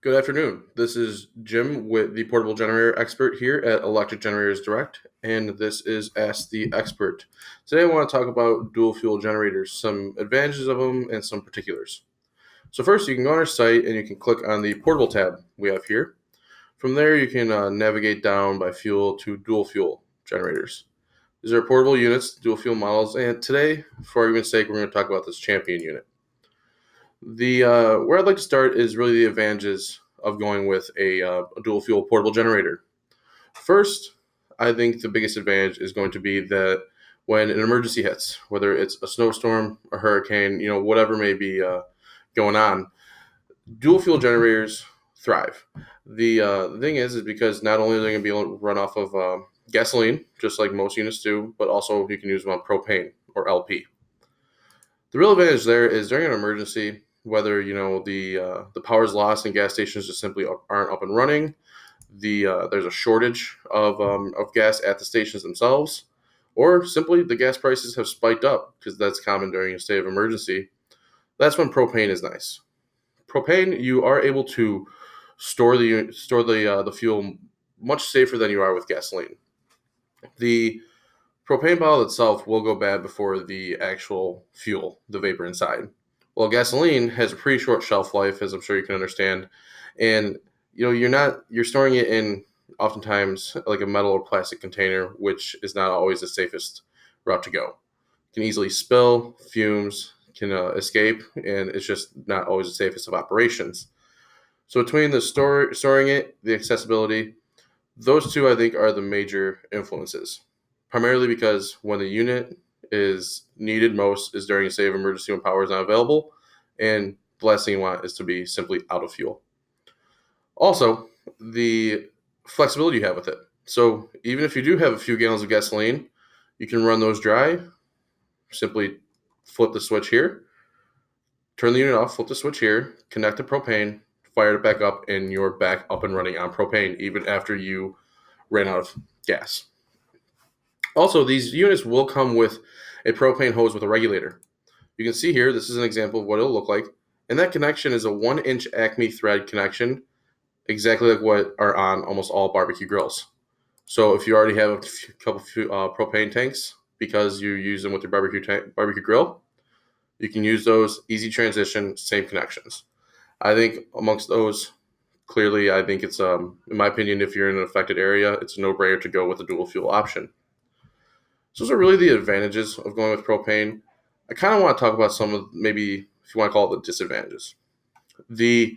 Good afternoon. This is Jim with the portable generator expert here at Electric Generators Direct, and this is Ask the Expert. Today I want to talk about dual fuel generators, some advantages of them, and some particulars. So first, you can go on our site and you can click on the portable tab we have here. From there, you can navigate down by fuel to dual fuel generators. These are portable units, dual fuel models, and today, for argument's sake, we're going to talk about this Champion unit. The Where I'd like to start is really the advantages of going with a dual fuel portable generator. First, I think the biggest advantage is going to be that when an emergency hits, whether it's a snowstorm, a hurricane, whatever may be going on, dual fuel generators thrive. The thing is because not only are they going to be able to run off of gasoline, just like most units do, but also you can use them on propane or LP. The real advantage there is during an emergency, whether the power is lost and gas stations just simply aren't up and running, there's a shortage of gas at the stations themselves, or simply the gas prices have spiked up because that's common during a state of emergency. That's when propane is nice. Propane, you are able to store the fuel much safer than you are with gasoline. The propane bottle itself will go bad before the actual fuel, the vapor inside. Well, gasoline has a pretty short shelf life, as I'm sure you can understand, and you're storing it in oftentimes like a metal or plastic container, which is not always the safest route to go. It can easily spill, fumes can escape, and it's just not always the safest of operations. So between the storing it, the accessibility, those two I think are the major influences. Primarily because when the unit is needed most is during a state of emergency when power is not available, and the last thing you want is to be simply out of fuel. Also, the flexibility you have with it. So even if you do have a few gallons of gasoline, you can run those dry, simply flip the switch here, turn the unit off, flip the switch here, connect to propane, fire it back up, and you're back up and running on propane even after you ran out of gas. Also, these units will come with a propane hose with a regulator. You can see here, this is an example of what it'll look like. And that connection is a 1-inch Acme thread connection, exactly like what are on almost all barbecue grills. So if you already have a couple propane tanks because you use them with your barbecue grill, you can use those, easy transition, same connections. I think amongst those, clearly, I think it's, in my opinion, if you're in an affected area, it's a no-brainer to go with a dual fuel option. So those are really the advantages of going with propane. I kind of want to talk about some of, maybe if you want to call it, the disadvantages. The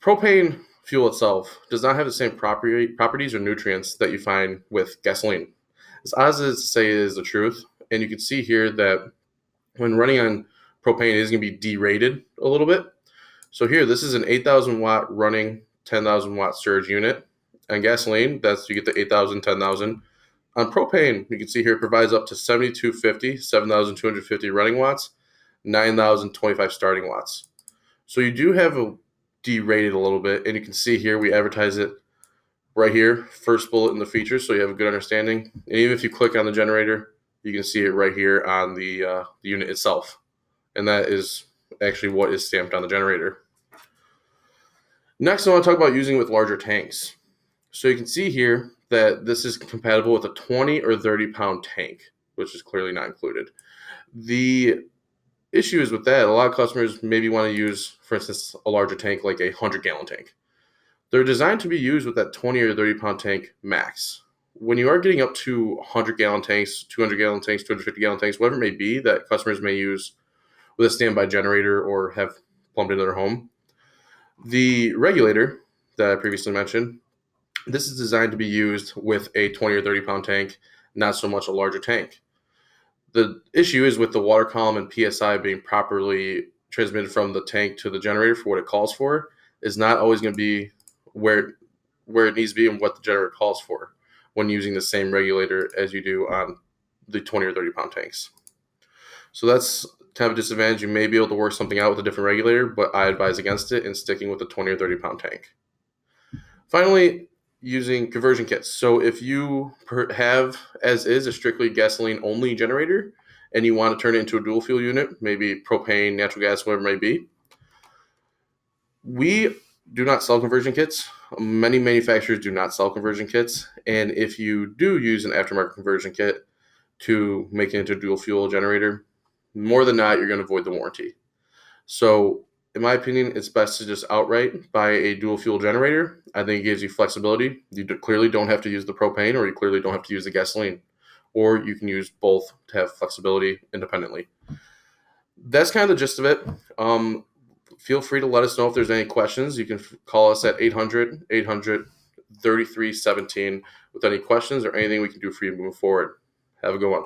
propane fuel itself does not have the same properties or nutrients that you find with gasoline. As odd as it is to say, it is the truth. And you can see here that when running on propane, it is going to be derated a little bit. So here, this is an 8,000 watt running 10,000 watt surge unit. On gasoline, you get the 8,000, 10,000. On propane, you can see here it provides up to 7,250, 7,250 running watts, 9,025 starting watts. So you do have a derated a little bit, and you can see here we advertise it right here, first bullet in the features, so you have a good understanding. And even if you click on the generator, you can see it right here on the unit itself. And that is actually what is stamped on the generator. Next, I want to talk about using it with larger tanks. So you can see here that this is compatible with a 20 or 30 pound tank, which is clearly not included. The issue is with that, a lot of customers maybe want to use, for instance, a larger tank like a 100-gallon tank. They're designed to be used with that 20 or 30 pound tank max. When you are getting up to 100-gallon tanks, 200-gallon tanks, 250-gallon tanks, whatever it may be that customers may use with a standby generator or have plumbed into their home, the regulator that I previously mentioned, this is designed to be used with a 20 or 30 pound tank, not so much a larger tank. The issue is with the water column and PSI being properly transmitted from the tank to the generator for what it calls for is not always going to be where it needs to be and what the generator calls for when using the same regulator as you do on the 20 or 30 pound tanks. So that's kind of a disadvantage. You may be able to work something out with a different regulator, but I advise against it and sticking with the 20 or 30 pound tank. Finally, using conversion kits. So if you have, as is, a strictly gasoline only generator and you want to turn it into a dual fuel unit, maybe propane, natural gas, whatever it may be, we do not sell conversion kits. Many manufacturers do not sell conversion kits. And if you do use an aftermarket conversion kit to make it into a dual fuel generator, more than not, you're going to void the warranty. So, in my opinion, it's best to just outright buy a dual fuel generator. I think it gives you flexibility. You clearly don't have to use the propane, or you clearly don't have to use the gasoline, or you can use both to have flexibility independently. That's kind of the gist of it. Feel free to let us know if there's any questions. You can call us at 800-800-3317 with any questions or anything we can do for you moving forward. Have a good one.